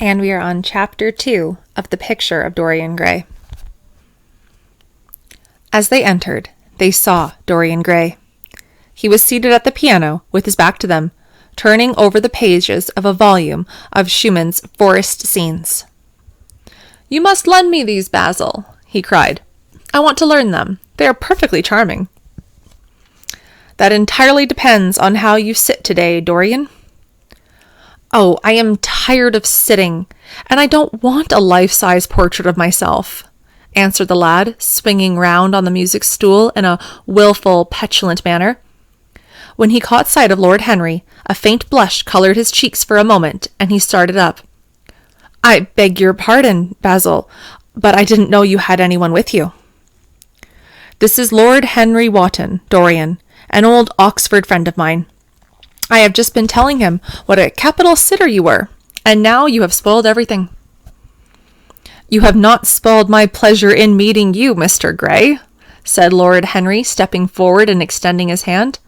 And we are on Chapter 2 of The Picture of Dorian Gray. As they entered, they saw Dorian Gray. He was seated at the piano with his back to them, turning over the pages of a volume of Schumann's Forest Scenes. "You must lend me these, Basil," he cried. "I want to learn them. They are perfectly charming." "That entirely depends on how you sit today, Dorian." "Oh, I am tired of sitting, and I don't want a life-size portrait of myself," answered the lad, swinging round on the music stool in a wilful, petulant manner. When he caught sight of Lord Henry, a faint blush colored his cheeks for a moment, and he started up. "I beg your pardon, Basil, but I didn't know you had anyone with you." "This is Lord Henry Wotton, Dorian, an old Oxford friend of mine. I have just been telling him what a capital sitter you were, and now you have spoiled everything." "You have not spoiled my pleasure in meeting you, Mr. Gray," said Lord Henry, stepping forward and extending his hand.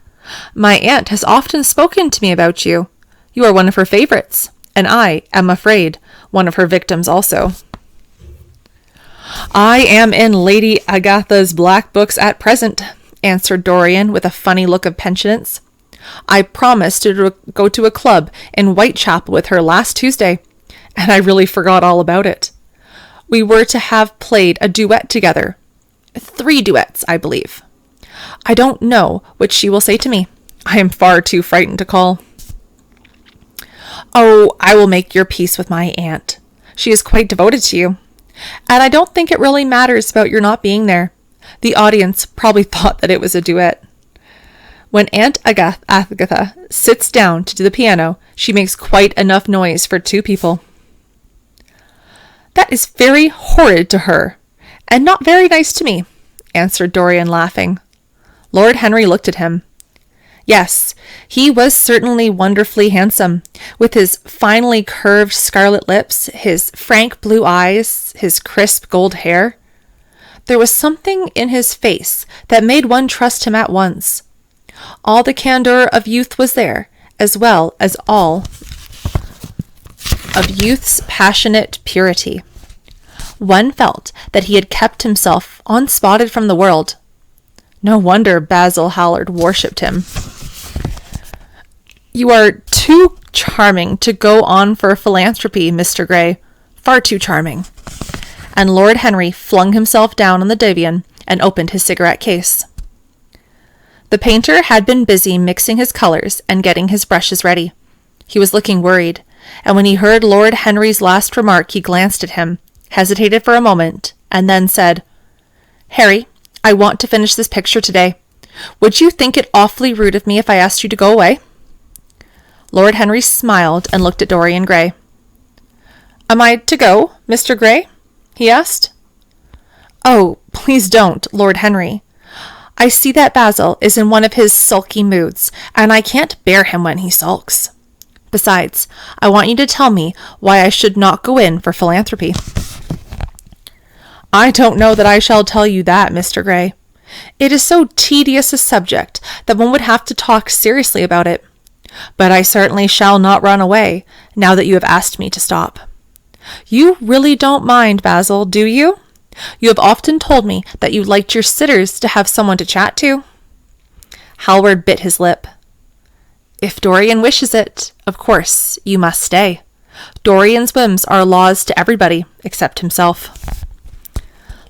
"My aunt has often spoken to me about you. You are one of her favorites, and I am afraid one of her victims also." "I am in Lady Agatha's black books at present," answered Dorian with a funny look of penitence. "I promised to go to a club in Whitechapel with her last Tuesday, and I really forgot all about it. We were to have played a duet together. 3 duets, I believe. I don't know what she will say to me. I am far too frightened to call." "Oh, I will make your peace with my aunt. She is quite devoted to you. And I don't think it really matters about your not being there. The audience probably thought that it was a duet. When Aunt Agatha sits down to do the piano, she makes quite enough noise for 2 people." "That is very horrid to her, and not very nice to me," answered Dorian, laughing. Lord Henry looked at him. Yes, he was certainly wonderfully handsome, with his finely curved scarlet lips, his frank blue eyes, his crisp gold hair. There was something in his face that made one trust him at once. All the candor of youth was there, as well as all of youth's passionate purity. One felt that he had kept himself unspotted from the world. No wonder Basil Hallard worshipped him. "You are too charming to go on for philanthropy, Mr. Gray. Far too charming." And Lord Henry flung himself down on the divan and opened his cigarette case. The painter had been busy mixing his colors and getting his brushes ready. He was looking worried, and when he heard Lord Henry's last remark, he glanced at him, hesitated for a moment, and then said, "Harry, I want to finish this picture today. Would you think it awfully rude of me if I asked you to go away?" Lord Henry smiled and looked at Dorian Gray. "Am I to go, Mr. Gray?" he asked. "Oh, please don't, Lord Henry. I see that Basil is in one of his sulky moods, and I can't bear him when he sulks. Besides, I want you to tell me why I should not go in for philanthropy." "I don't know that I shall tell you that, Mr. Gray. It is so tedious a subject that one would have to talk seriously about it. But I certainly shall not run away, now that you have asked me to stop. You really don't mind, Basil, do you? You have often told me that you liked your sitters to have someone to chat to." Hallward bit his lip. "If Dorian wishes it, of course, you must stay. Dorian's whims are laws to everybody, except himself."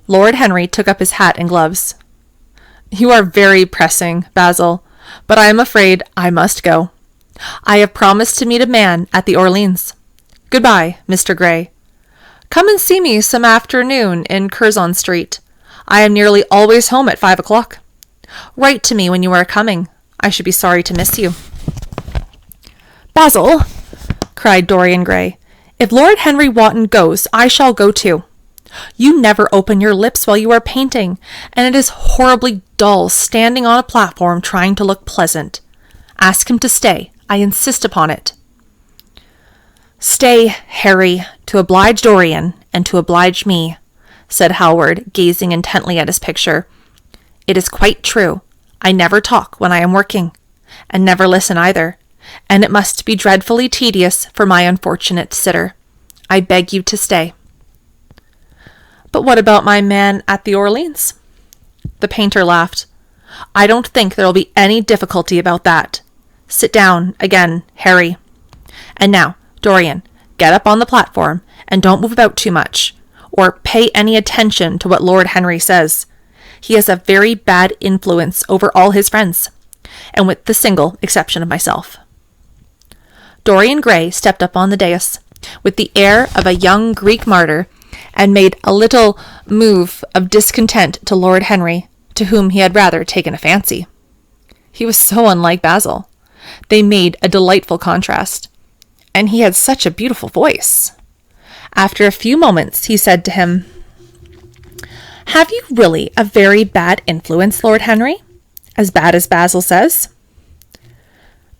Lord Henry took up his hat and gloves. "You are very pressing, Basil, but I am afraid I must go. I have promised to meet a man at the Orleans. Goodbye, Mr. Gray. Come and see me some afternoon in Curzon Street. I am nearly always home at 5 o'clock. Write to me when you are coming. I should be sorry to miss you." "Basil," cried Dorian Gray, "if Lord Henry Wotton goes, I shall go too. You never open your lips while you are painting, and it is horribly dull standing on a platform trying to look pleasant. Ask him to stay. I insist upon it." "Stay, Harry, to oblige Dorian, and to oblige me," said Hallward, gazing intently at his picture. "It is quite true. I never talk when I am working, and never listen either, and it must be dreadfully tedious for my unfortunate sitter. I beg you to stay." "But what about my man at the Orleans?" The painter laughed. "I don't think there will be any difficulty about that. Sit down again, Harry. And now, Dorian, get up on the platform and don't move about too much, or pay any attention to what Lord Henry says. He has a very bad influence over all his friends, and with the single exception of myself." Dorian Gray stepped up on the dais with the air of a young Greek martyr and made a little move of discontent to Lord Henry, to whom he had rather taken a fancy. He was so unlike Basil. They made a delightful contrast, and he had such a beautiful voice. After a few moments, he said to him, "Have you really a very bad influence, Lord Henry? As bad as Basil says?"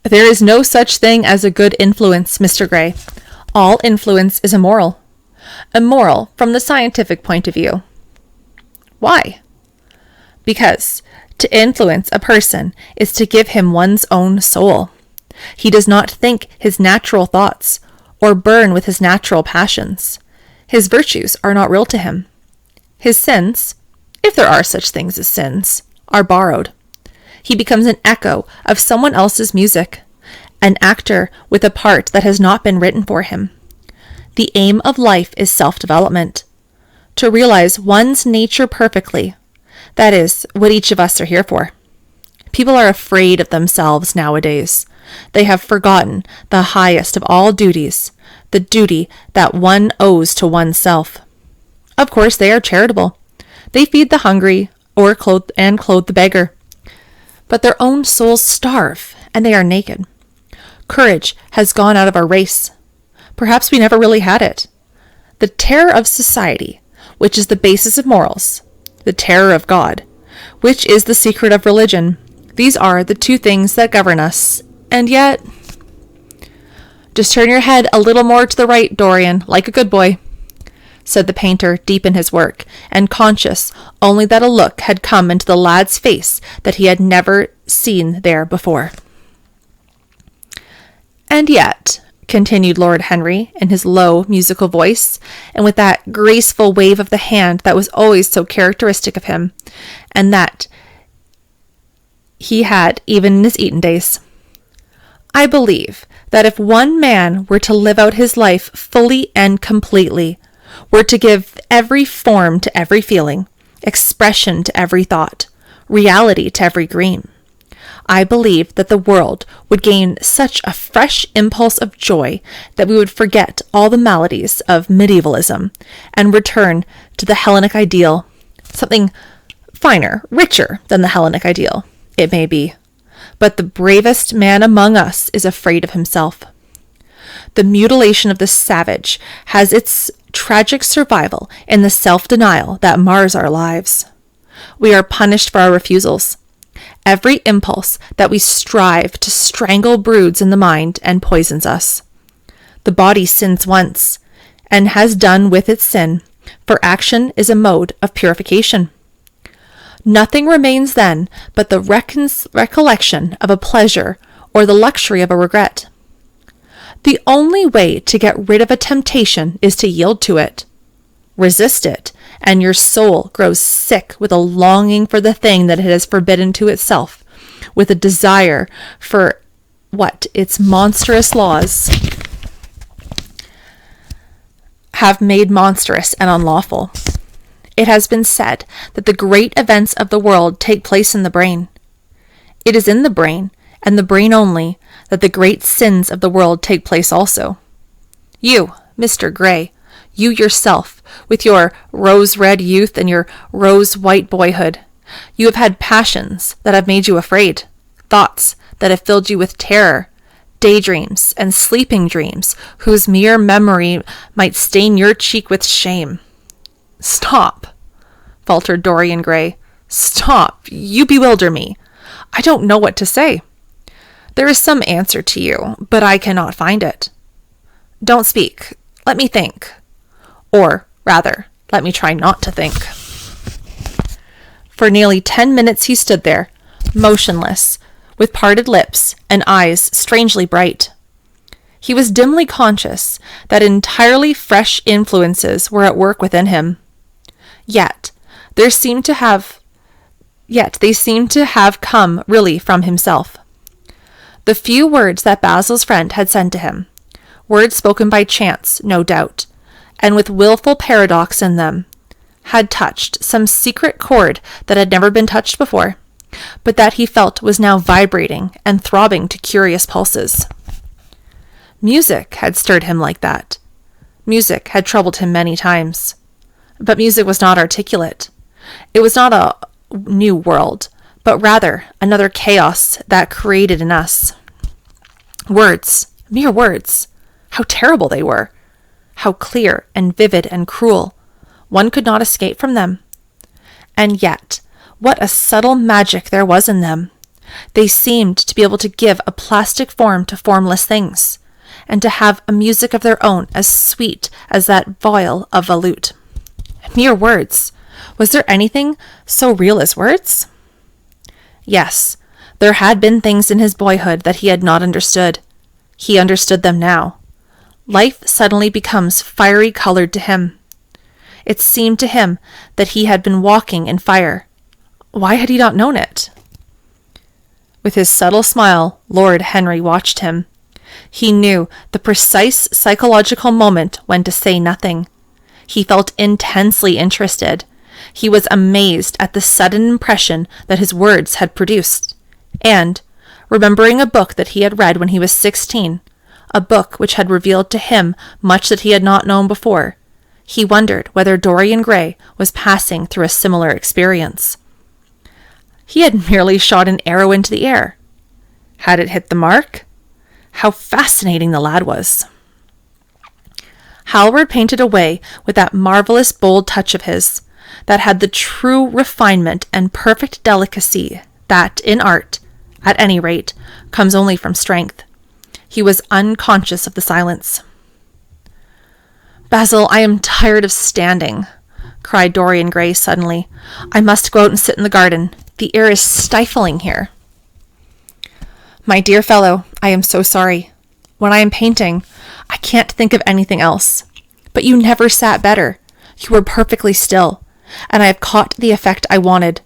"There is no such thing as a good influence, Mr. Gray. All influence is immoral. Immoral from the scientific point of view." "Why?" "Because to influence a person is to give him one's own soul. He does not think his natural thoughts or burn with his natural passions. His virtues are not real to him. His sins, if there are such things as sins, are borrowed. He becomes an echo of someone else's music, an actor with a part that has not been written for him. The aim of life is self-development. To realize one's nature perfectly. That is what each of us are here for. People are afraid of themselves nowadays. They have forgotten the highest of all duties, the duty that one owes to oneself. Of course, they are charitable. They feed the hungry or clothe the beggar. But their own souls starve, and they are naked. Courage has gone out of our race. Perhaps we never really had it. The terror of society, which is the basis of morals, the terror of God, which is the secret of religion, these are the two things that govern us. And yet... "Just turn your head a little more to the right, Dorian, like a good boy," said the painter, deep in his work, and conscious only that a look had come into the lad's face that he had never seen there before. "And yet," continued Lord Henry, in his low, musical voice, and with that graceful wave of the hand that was always so characteristic of him, and that he had even in his Eton days, "I believe that if one man were to live out his life fully and completely, were to give every form to every feeling, expression to every thought, reality to every dream, I believe that the world would gain such a fresh impulse of joy that we would forget all the maladies of medievalism and return to the Hellenic ideal, something finer, richer than the Hellenic ideal, it may be. But the bravest man among us is afraid of himself. The mutilation of the savage has its tragic survival in the self-denial that mars our lives. We are punished for our refusals. Every impulse that we strive to strangle broods in the mind and poisons us. The body sins once, and has done with its sin, for action is a mode of purification. Nothing remains then but the recollection of a pleasure or the luxury of a regret. The only way to get rid of a temptation is to yield to it. Resist it, and your soul grows sick with a longing for the thing that it has forbidden to itself, with a desire for what its monstrous laws have made monstrous and unlawful. It has been said that the great events of the world take place in the brain. It is in the brain, and the brain only, that the great sins of the world take place also. You, Mr. Gray, you yourself, with your rose-red youth and your rose-white boyhood, you have had passions that have made you afraid, thoughts that have filled you with terror, daydreams and sleeping dreams whose mere memory might stain your cheek with shame. "Stop," faltered Dorian Gray. "Stop. You bewilder me. I don't know what to say. There is some answer to you, but I cannot find it. Don't speak. Let me think. Or, rather, let me try not to think." For nearly 10 minutes he stood there, motionless, with parted lips and eyes strangely bright. He was dimly conscious that entirely fresh influences were at work within him. Yet they seemed to have come really from himself. The few words that Basil's friend had sent to him, words spoken by chance, no doubt, and with willful paradox in them, had touched some secret chord that had never been touched before, but that he felt was now vibrating and throbbing to curious pulses. Music had stirred him like that. Music had troubled him many times. But music was not articulate. It was not a new world, but rather another chaos that created in us. Words, mere words, how terrible they were, how clear and vivid and cruel. One could not escape from them. And yet, what a subtle magic there was in them. They seemed to be able to give a plastic form to formless things, and to have a music of their own as sweet as that viol of a lute. Mere words. Was there anything so real as words? Yes, there had been things in his boyhood that he had not understood. He understood them now. Life suddenly becomes fiery-colored to him. It seemed to him that he had been walking in fire. Why had he not known it? With his subtle smile, Lord Henry watched him. He knew the precise psychological moment when to say nothing. He felt intensely interested. He was amazed at the sudden impression that his words had produced. And, remembering a book that he had read when he was 16, a book which had revealed to him much that he had not known before, he wondered whether Dorian Gray was passing through a similar experience. He had merely shot an arrow into the air. Had it hit the mark? How fascinating the lad was. Hallward painted away with that marvelous bold touch of his, that had the true refinement and perfect delicacy that, in art, at any rate, comes only from strength. He was unconscious of the silence. "Basil, I am tired of standing," cried Dorian Gray suddenly. "I must go out and sit in the garden. The air is stifling here." "My dear fellow, I am so sorry. When I am painting, I can't think of anything else. But you never sat better. You were perfectly still, and I have caught the effect I wanted.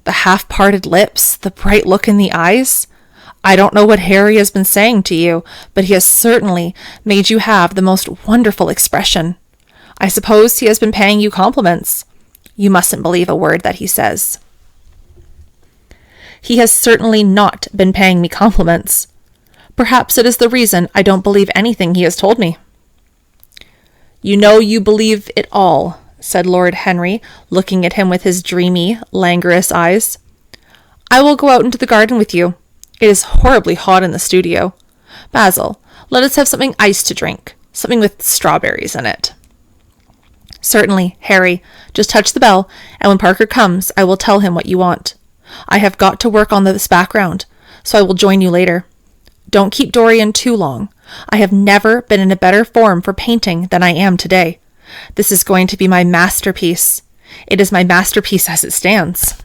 The half-parted lips, the bright look in the eyes. I don't know what Harry has been saying to you, but he has certainly made you have the most wonderful expression. I suppose he has been paying you compliments. You mustn't believe a word that he says." "He has certainly not been paying me compliments. Perhaps it is the reason I don't believe anything he has told me." "You know you believe it all," said Lord Henry, looking at him with his dreamy, languorous eyes. "I will go out into the garden with you. It is horribly hot in the studio. Basil, let us have something iced to drink, something with strawberries in it." "Certainly, Harry. Just touch the bell, and when Parker comes, I will tell him what you want. I have got to work on this background, so I will join you later. Don't keep Dorian too long. I have never been in a better form for painting than I am today. This is going to be my masterpiece. It is my masterpiece as it stands."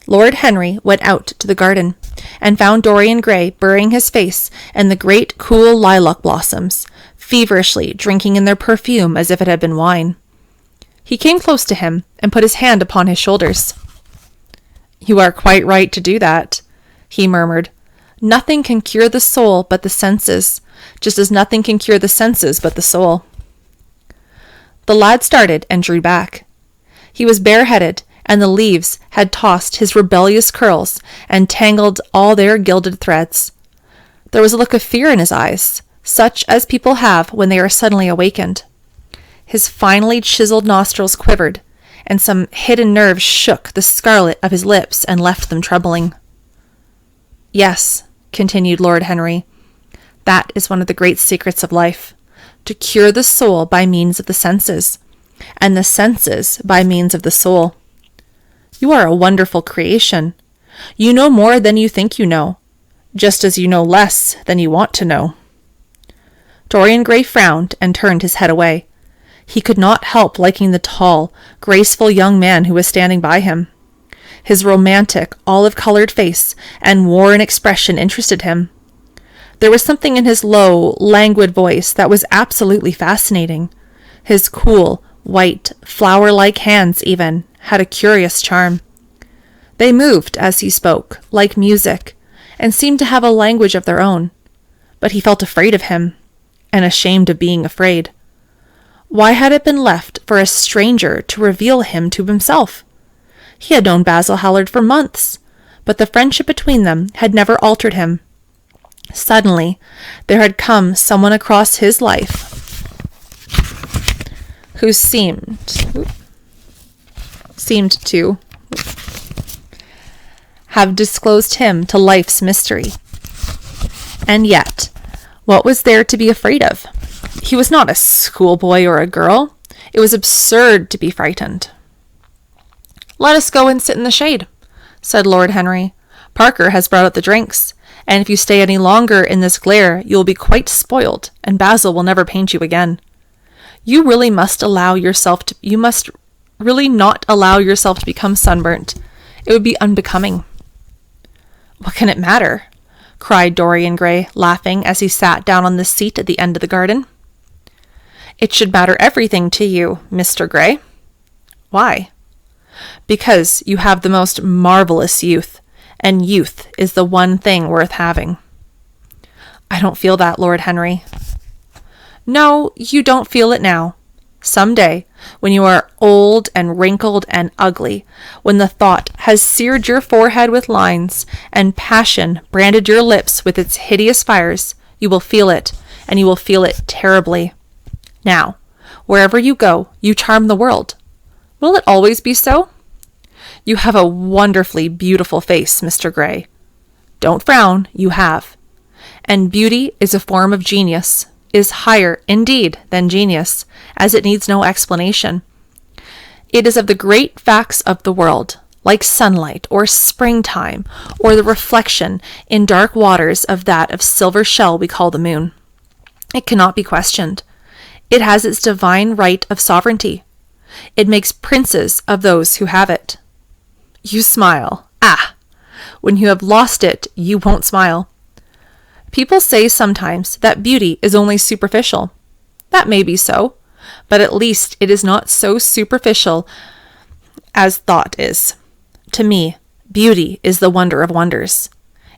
Lord Henry went out to the garden, and found Dorian Gray burying his face in the great cool lilac blossoms, feverishly drinking in their perfume as if it had been wine. He came close to him, and put his hand upon his shoulders. "You are quite right to do that," he murmured. "Nothing can cure the soul but the senses, just as nothing can cure the senses but the soul." The lad started and drew back. He was bareheaded, and the leaves had tossed his rebellious curls and tangled all their gilded threads. There was a look of fear in his eyes, such as people have when they are suddenly awakened. His finely chiseled nostrils quivered, and some hidden nerve shook the scarlet of his lips and left them trembling. "Yes," continued Lord Henry, "that is one of the great secrets of life, to cure the soul by means of the senses, and the senses by means of the soul. You are a wonderful creation. You know more than you think you know, just as you know less than you want to know." Dorian Gray frowned and turned his head away. He could not help liking the tall, graceful young man who was standing by him. His romantic, olive-colored face and worn expression interested him. There was something in his low, languid voice that was absolutely fascinating. His cool, white, flower-like hands even had a curious charm. They moved as he spoke, like music, and seemed to have a language of their own. But he felt afraid of him, and ashamed of being afraid. Why had it been left for a stranger to reveal him to himself? He had known Basil Hallard for months, but the friendship between them had never altered him. Suddenly, there had come someone across his life who seemed to have disclosed him to life's mystery. And yet, what was there to be afraid of? He was not a schoolboy or a girl. It was absurd to be frightened. "Let us go and sit in the shade," said Lord Henry. "Parker has brought out the drinks, and if you stay any longer in this glare, you will be quite spoiled, and Basil will never paint you again. You must really not allow yourself to become sunburnt. It would be unbecoming." "What can it matter?" cried Dorian Gray, laughing as he sat down on the seat at the end of the garden. "It should matter everything to you, Mr. Gray." "Why?" "Because you have the most marvelous youth, and youth is the one thing worth having." "I don't feel that, Lord Henry." "No, you don't feel it now. Some day, when you are old and wrinkled and ugly, when the thought has seared your forehead with lines, and passion branded your lips with its hideous fires, you will feel it, and you will feel it terribly. Now, wherever you go, you charm the world. Will it always be so? You have a wonderfully beautiful face, Mr. Gray. Don't frown, you have. And beauty is a form of genius, is higher, indeed, than genius, as it needs no explanation. It is of the great facts of the world, like sunlight, or springtime, or the reflection in dark waters of that of silver shell we call the moon. It cannot be questioned. It has its divine right of sovereignty. It makes princes of those who have it. You smile. Ah! When you have lost it, you won't smile. People say sometimes that beauty is only superficial. That may be so, but at least it is not so superficial as thought is. To me, beauty is the wonder of wonders.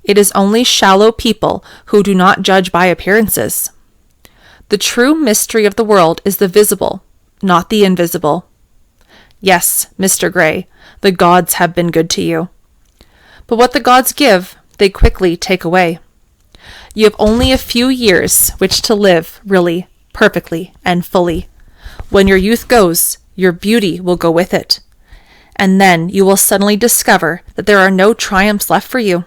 It is only shallow people who do not judge by appearances. The true mystery of the world is the visible, not the invisible. Yes, Mr. Gray, the gods have been good to you. But what the gods give, they quickly take away. You have only a few years which to live, really, perfectly, and fully. When your youth goes, your beauty will go with it. And then you will suddenly discover that there are no triumphs left for you,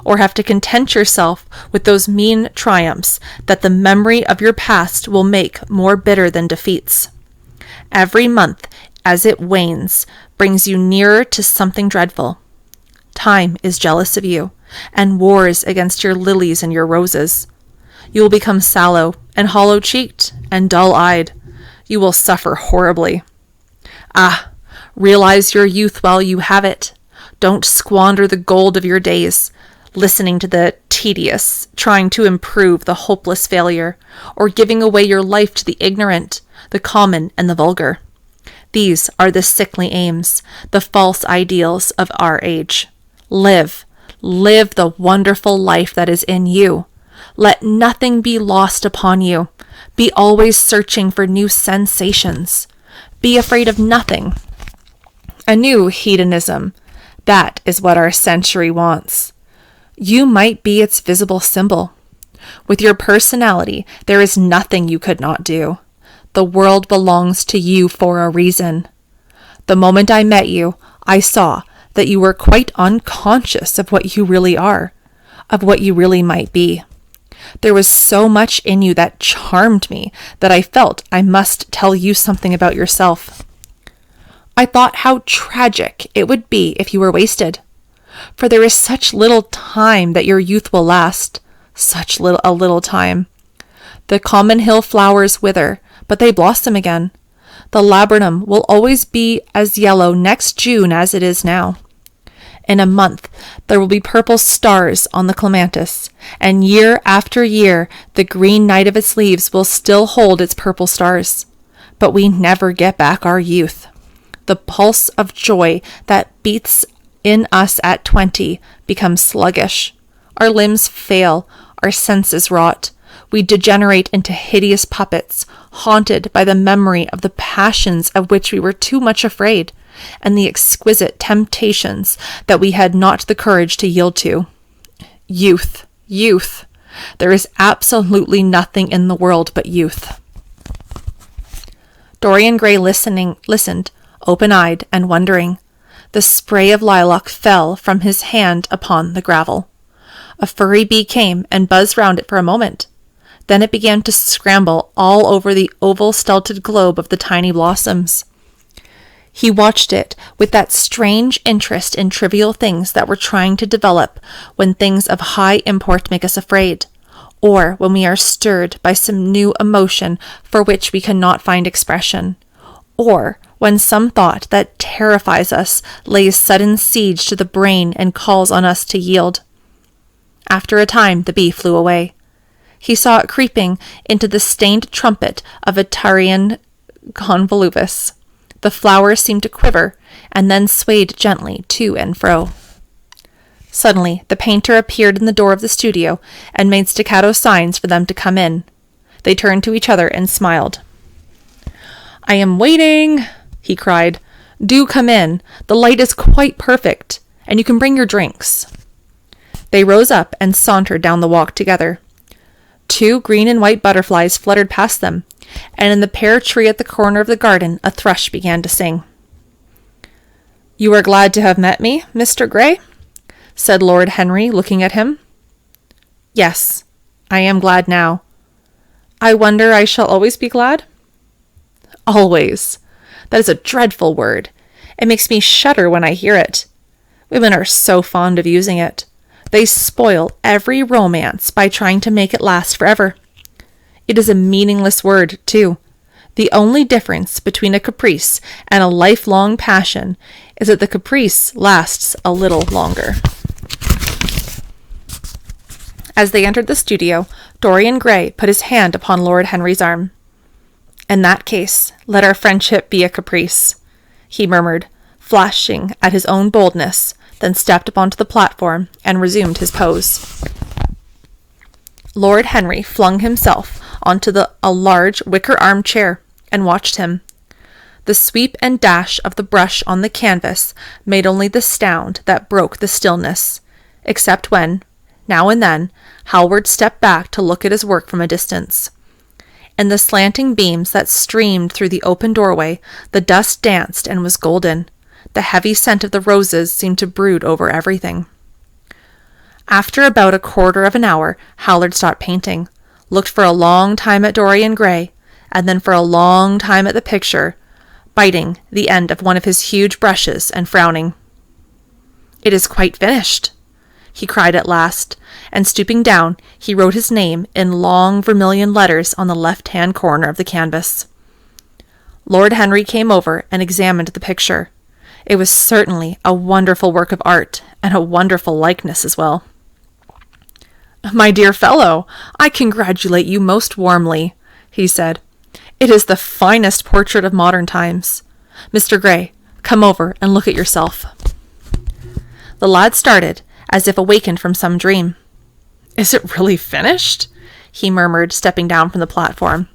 or have to content yourself with those mean triumphs that the memory of your past will make more bitter than defeats. Every month, as it wanes, brings you nearer to something dreadful. Time is jealous of you, and wars against your lilies and your roses. You will become sallow, and hollow-cheeked, and dull-eyed. You will suffer horribly. Ah, realize your youth while you have it. Don't squander the gold of your days, listening to the tedious, trying to improve the hopeless failure, or giving away your life to the ignorant, the common, and the vulgar. These are the sickly aims, the false ideals of our age. Live the wonderful life that is in you. Let nothing be lost upon you. Be always searching for new sensations. Be afraid of nothing. A new hedonism. That is what our century wants. You might be its visible symbol. With your personality, there is nothing you could not do. The world belongs to you for a reason. The moment I met you, I saw that you were quite unconscious of what you really are, of what you really might be. There was so much in you that charmed me that I felt I must tell you something about yourself. I thought how tragic it would be if you were wasted, for there is such little time that your youth will last, a little time. The common hill flowers wither, but they blossom again. The laburnum will always be as yellow next June as it is now. In a month, there will be purple stars on the clematis, and year after year, the green night of its leaves will still hold its purple stars. But we never get back our youth. The pulse of joy that beats in us at 20 becomes sluggish. Our limbs fail, our senses rot. We degenerate into hideous puppets, haunted by the memory of the passions of which we were too much afraid, and the exquisite temptations that we had not the courage to yield to. Youth, youth. There is absolutely nothing in the world but youth. Dorian Gray listened, open-eyed and wondering. The spray of lilac fell from his hand upon the gravel. A furry bee came and buzzed round it for a moment. Then it began to scramble all over the oval stilted globe of the tiny blossoms. He watched it with that strange interest in trivial things that we're trying to develop when things of high import make us afraid, or when we are stirred by some new emotion for which we cannot find expression, or when some thought that terrifies us lays sudden siege to the brain and calls on us to yield. After a time, the bee flew away. He saw it creeping into the stained trumpet of a Tyrian convolvulus. The flowers seemed to quiver, and then swayed gently to and fro. Suddenly, the painter appeared in the door of the studio, and made staccato signs for them to come in. They turned to each other and smiled. "I am waiting," he cried. "Do come in. The light is quite perfect, and you can bring your drinks." They rose up and sauntered down the walk together. 2 green and white butterflies fluttered past them, and in the pear tree at the corner of the garden a thrush began to sing. "You are glad to have met me, Mr. Gray?" said Lord Henry, looking at him. "Yes, I am glad now." "I wonder I shall always be glad?" "Always. That is a dreadful word. It makes me shudder when I hear it. Women are so fond of using it. They spoil every romance by trying to make it last forever. It is a meaningless word, too. The only difference between a caprice and a lifelong passion is that the caprice lasts a little longer. As they entered the studio, Dorian Gray put his hand upon Lord Henry's arm. "In that case, let our friendship be a caprice," he murmured, flashing at his own boldness, then stepped up onto the platform and resumed his pose. Lord Henry flung himself onto a large wicker armchair and watched him. The sweep and dash of the brush on the canvas made only the sound that broke the stillness, except when, now and then, Howard stepped back to look at his work from a distance. In the slanting beams that streamed through the open doorway, the dust danced and was golden. The heavy scent of the roses seemed to brood over everything. After about a quarter of an hour, Howard stopped painting, looked for a long time at Dorian Gray, and then for a long time at the picture, biting the end of one of his huge brushes and frowning. "It is quite finished," he cried at last, and stooping down, he wrote his name in long vermilion letters on the left-hand corner of the canvas. Lord Henry came over and examined the picture. It was certainly a wonderful work of art, and a wonderful likeness as well. "My dear fellow, I congratulate you most warmly," he said. "It is the finest portrait of modern times. Mr. Gray, come over and look at yourself." The lad started, as if awakened from some dream. "Is it really finished?" he murmured, stepping down from the platform.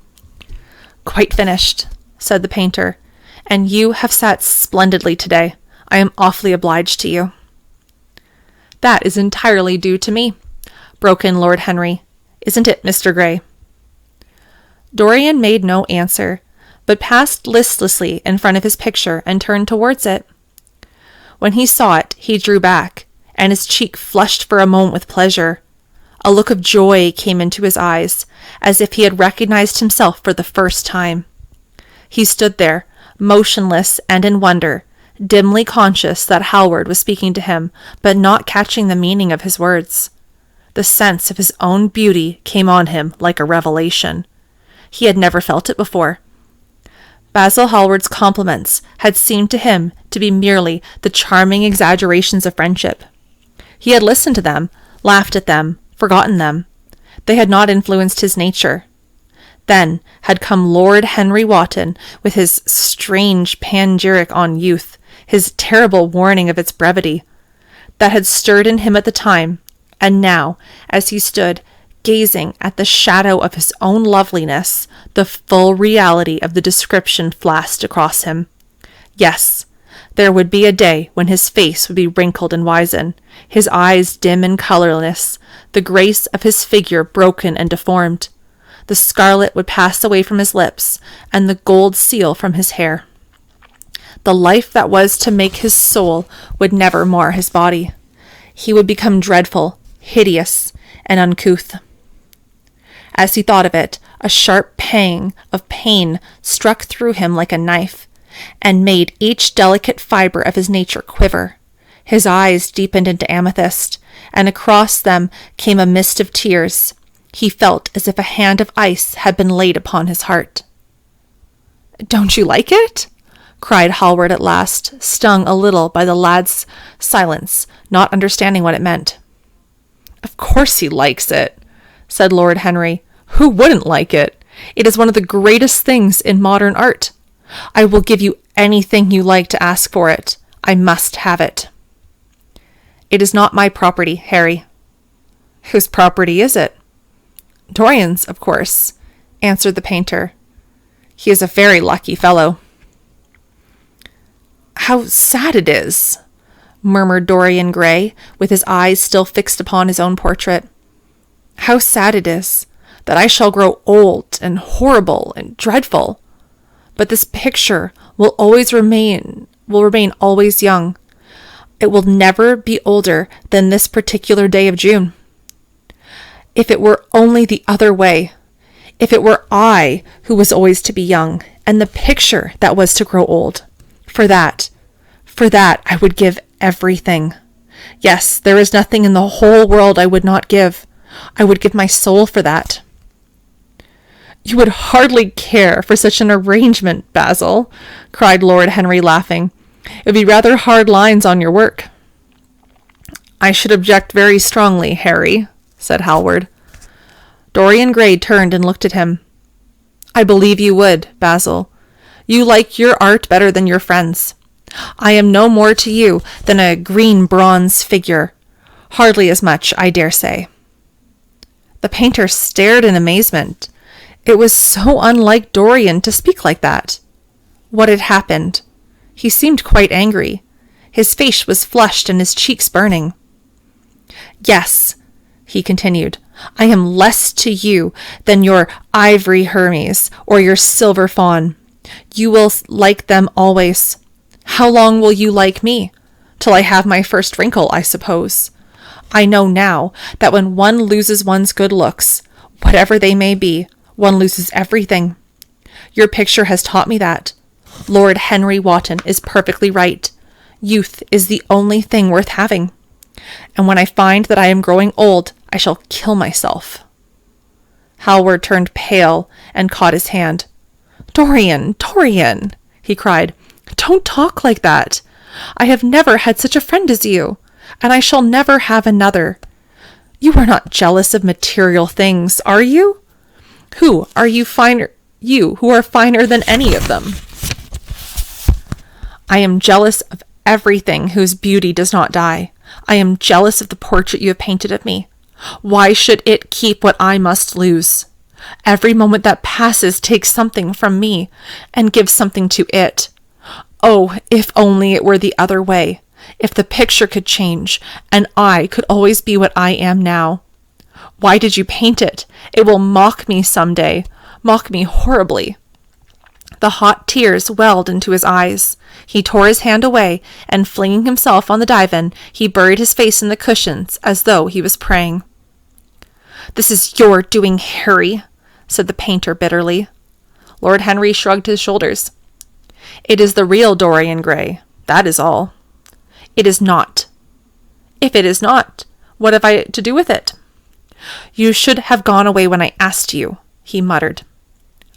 "Quite finished," said the painter. "And you have sat splendidly today. I am awfully obliged to you." "That is entirely due to me," broke in Lord Henry. "Isn't it, Mr. Gray?" Dorian made no answer, but passed listlessly in front of his picture and turned towards it. When he saw it, he drew back, and his cheek flushed for a moment with pleasure. A look of joy came into his eyes, as if he had recognized himself for the first time. He stood there, motionless and in wonder, dimly conscious that Howard was speaking to him, but not catching the meaning of his words. The sense of his own beauty came on him like a revelation. He had never felt it before. Basil Hallward's compliments had seemed to him to be merely the charming exaggerations of friendship. He had listened to them, laughed at them, forgotten them. They had not influenced his nature. Then had come Lord Henry Wotton with his strange panegyric on youth, his terrible warning of its brevity. That had stirred in him at the time, and now, as he stood gazing at the shadow of his own loveliness, the full reality of the description flashed across him. Yes, there would be a day when his face would be wrinkled and wizen, his eyes dim and colorless, the grace of his figure broken and deformed. The scarlet would pass away from his lips, and the gold seal from his hair. The life that was to make his soul would never mar his body. He would become dreadful, hideous, and uncouth. As he thought of it, a sharp pang of pain struck through him like a knife, and made each delicate fiber of his nature quiver. His eyes deepened into amethyst, and across them came a mist of tears. He felt as if a hand of ice had been laid upon his heart. "Don't you like it?" cried Hallward at last, stung a little by the lad's silence, not understanding what it meant. "Of course he likes it," said Lord Henry. "Who wouldn't like it? It is one of the greatest things in modern art. I will give you anything you like to ask for it. I must have it." "It is not my property, Harry." "Whose property is it?" "Dorian's, of course," answered the painter. "He is a very lucky fellow." "How sad it is," murmured Dorian Gray, with his eyes still fixed upon his own portrait. "How sad it is that I shall grow old and horrible and dreadful. But this picture will remain always young. It will never be older than this particular day of June. If it were only the other way, if it were I who was always to be young, and the picture that was to grow old, for that I would give everything. Yes, there is nothing in the whole world I would not give. I would give my soul for that." "You would hardly care for such an arrangement, Basil," cried Lord Henry, laughing. "It would be rather hard lines on your work." "I should object very strongly, Harry," said Hallward. Dorian Gray turned and looked at him. "I believe you would, Basil. You like your art better than your friends. I am no more to you than a green bronze figure. Hardly as much, I dare say." The painter stared in amazement. It was so unlike Dorian to speak like that. What had happened? He seemed quite angry. His face was flushed and his cheeks burning. "Yes," he continued, "I am less to you than your ivory Hermes or your silver fawn. You will like them always. How long will you like me? Till I have my first wrinkle, I suppose. I know now that when one loses one's good looks, whatever they may be, one loses everything. Your picture has taught me that. Lord Henry Wotton is perfectly right. Youth is the only thing worth having. And when I find that I am growing old, I shall kill myself." Hallward turned pale and caught his hand. Dorian, he cried. "Don't talk like that. I have never had such a friend as you, and I shall never have another. You are not jealous of material things, are you? Who are finer than any of them?" "I am jealous of everything whose beauty does not die. I am jealous of the portrait you have painted of me. Why should it keep what I must lose? Every moment that passes takes something from me and gives something to it. Oh, if only it were the other way, if the picture could change, and I could always be what I am now. Why did you paint it? It will mock me some day, mock me horribly." The hot tears welled into his eyes. He tore his hand away, and flinging himself on the divan, he buried his face in the cushions as though he was praying. "This is your doing, Harry," said the painter bitterly. Lord Henry shrugged his shoulders. "It is the real Dorian Gray, that is all." "It is not." "If it is not, what have I to do with it?" "You should have gone away when I asked you," he muttered.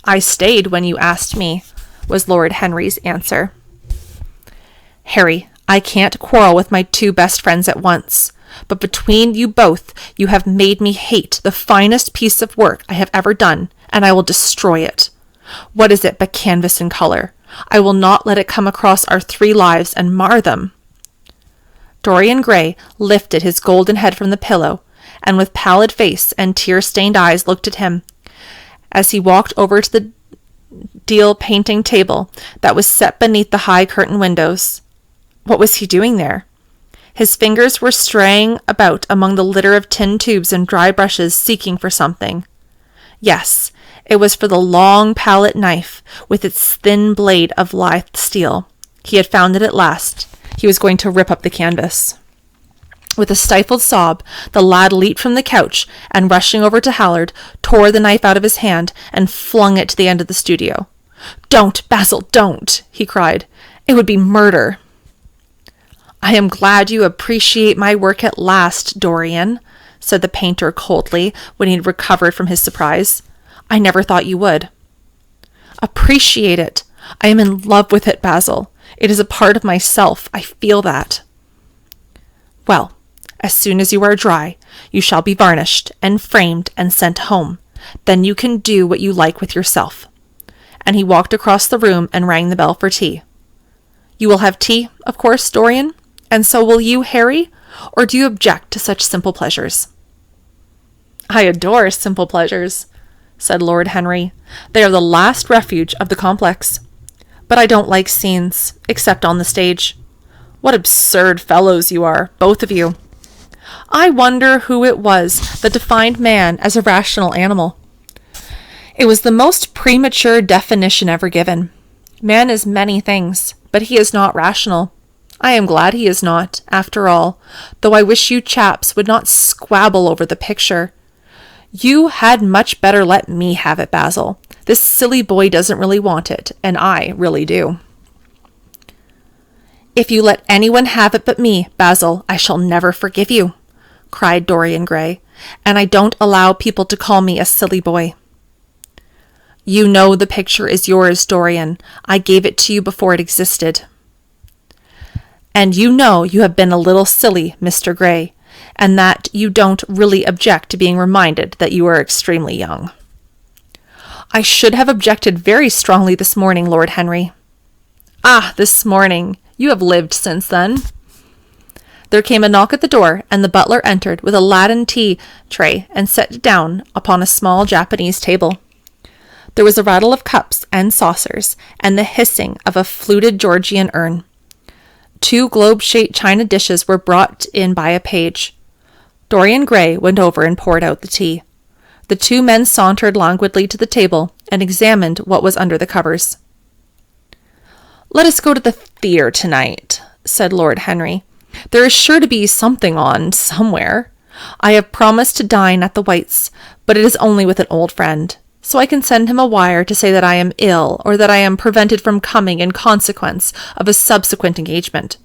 "I stayed when you asked me. was Lord Henry's answer. Harry, I can't quarrel with my two best friends at once, but between you both, you have made me hate the finest piece of work I have ever done, and I will destroy it. What is it but canvas and color? I will not let it come across our 3 lives and mar them. Dorian Gray lifted his golden head from the pillow, and with pallid face and tear-stained eyes looked at him as he walked over to the deal painting table that was set beneath the high curtain windows. What was he doing there? His fingers were straying about among the litter of tin tubes and dry brushes, seeking for something. Yes, it was for the long palette knife with its thin blade of lithe steel. He had found it at last. He was going to rip up the canvas. With a stifled sob, the lad leaped from the couch and, rushing over to Hallard, tore the knife out of his hand and flung it to the end of the studio. "Don't, Basil, don't!" he cried. "It would be murder." "I am glad you appreciate my work at last, Dorian," said the painter coldly when he had recovered from his surprise. "I never thought you would." "Appreciate it! I am in love with it, Basil. It is a part of myself. I feel that." "Well, as soon as you are dry, you shall be varnished and framed and sent home. Then you can do what you like with yourself." And he walked across the room and rang the bell for tea. "You will have tea, of course, Dorian? And so will you, Harry? Or do you object to such simple pleasures?" "I adore simple pleasures," said Lord Henry. "They are the last refuge of the complex. But I don't like scenes, except on the stage. What absurd fellows you are, both of you. I wonder who it was that defined man as a rational animal. It was the most premature definition ever given. Man is many things, but he is not rational. I am glad he is not, after all, though I wish you chaps would not squabble over the picture. You had much better let me have it, Basil. This silly boy doesn't really want it, and I really do." "If you let anyone have it but me, Basil, I shall never forgive you," cried Dorian Gray, "and I don't allow people to call me a silly boy." "You know the picture is yours, Dorian. I gave it to you before it existed." "And you know you have been a little silly, Mr. Gray, and that you don't really object to being reminded that you are extremely young." "I should have objected very strongly this morning, Lord Henry." "Ah, this morning! You have lived since then." There came a knock at the door, and the butler entered with a laden tea tray and set it down upon a small Japanese table. There was a rattle of cups and saucers, and the hissing of a fluted Georgian urn. 2 globe-shaped china dishes were brought in by a page. Dorian Gray went over and poured out the tea. The 2 men sauntered languidly to the table and examined what was under the covers. "Let us go to the theatre tonight," said Lord Henry. "There is sure to be something on somewhere. I have promised to dine at the Whites, but it is only with an old friend, so I can send him a wire to say that I am ill, or that I am prevented from coming in consequence of a subsequent engagement.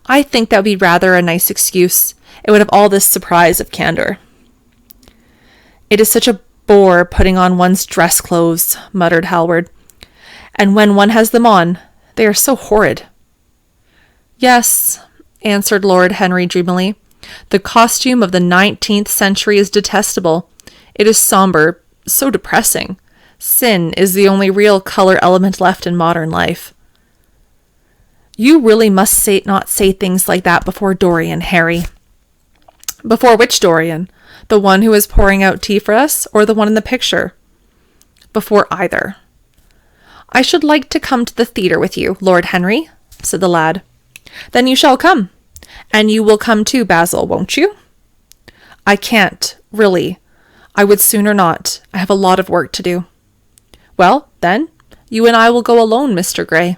I think that would be rather a nice excuse. It would have all this surprise of candor." "It is such a bore putting on one's dress clothes," muttered Hallward. "And when one has them on, they are so horrid." "Yes," answered Lord Henry dreamily. "The costume of the 19th century is detestable. It is somber, so depressing. Sin is the only real color element left in modern life." "You really must not say things like that before Dorian, Harry." "Before which Dorian? The one who is pouring out tea for us, or the one in the picture?" "Before either." "I should like to come to the theatre with you, Lord Henry," said the lad. "Then you shall come. And you will come too, Basil, won't you?" "I can't, really. I would sooner not. I have a lot of work to do." "Well, then, you and I will go alone, Mr. Gray."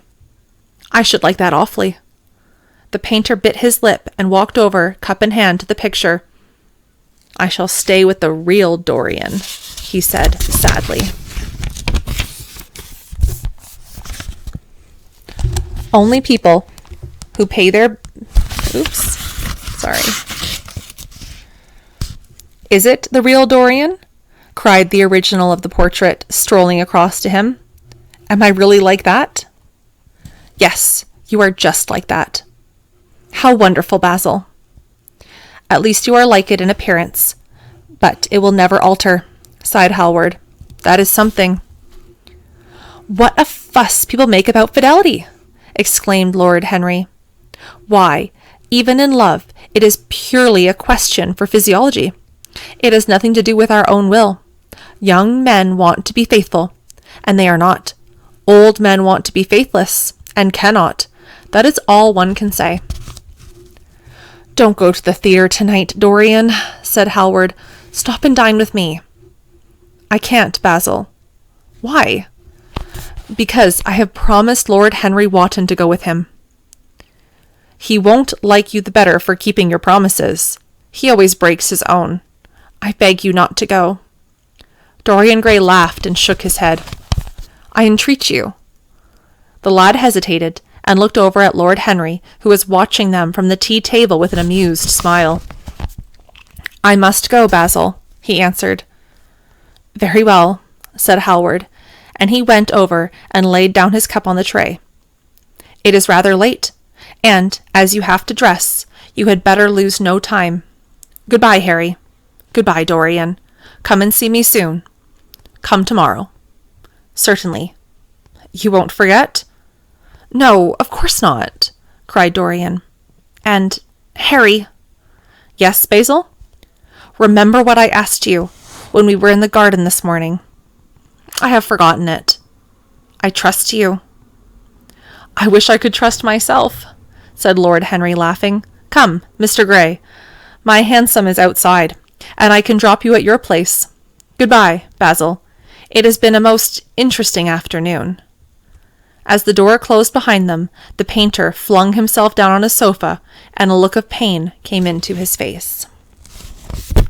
"I should like that awfully." The painter bit his lip and walked over, cup in hand, to the picture. "I shall stay with the real Dorian," he said sadly. Only people who pay their... "Is it the real Dorian?" cried the original of the portrait, strolling across to him. Am I really like that? Yes, you are just like that. How wonderful, Basil. At least you are like it in appearance, but it will never alter, sighed Hallward. That is something. What a fuss people make about fidelity, exclaimed Lord Henry. Why, even in love, it is purely a question for physiology. It has nothing to do with our own will. Young men want to be faithful, and they are not. Old men want to be faithless, and cannot. That is all one can say. Don't go to the theatre tonight, Dorian, said Hallward. Stop and dine with me. I can't, Basil. Why? Because I have promised Lord Henry Wotton to go with him. He won't like you the better for keeping your promises. He always breaks his own. I beg you not to go. Dorian Gray laughed and shook his head. I entreat you. The lad hesitated and looked over at Lord Henry, who was watching them from the tea table with an amused smile. I must go, Basil, he answered. Very well, said Hallward, and he went over and laid down his cup on the tray. It is rather late, and, as you have to dress, you had better lose no time. Goodbye, Harry. Goodbye, Dorian. Come and see me soon. Come tomorrow. Certainly. You won't forget? No, of course not, cried Dorian. And, Harry. Yes, Basil? Remember what I asked you when we were in the garden this morning. I have forgotten it. I trust you. I wish I could trust myself, said Lord Henry, laughing. Come, Mr. Gray. My hansom is outside, and I can drop you at your place. Goodbye, Basil. It has been a most interesting afternoon. As the door closed behind them, the painter flung himself down on a sofa, and a look of pain came into his face.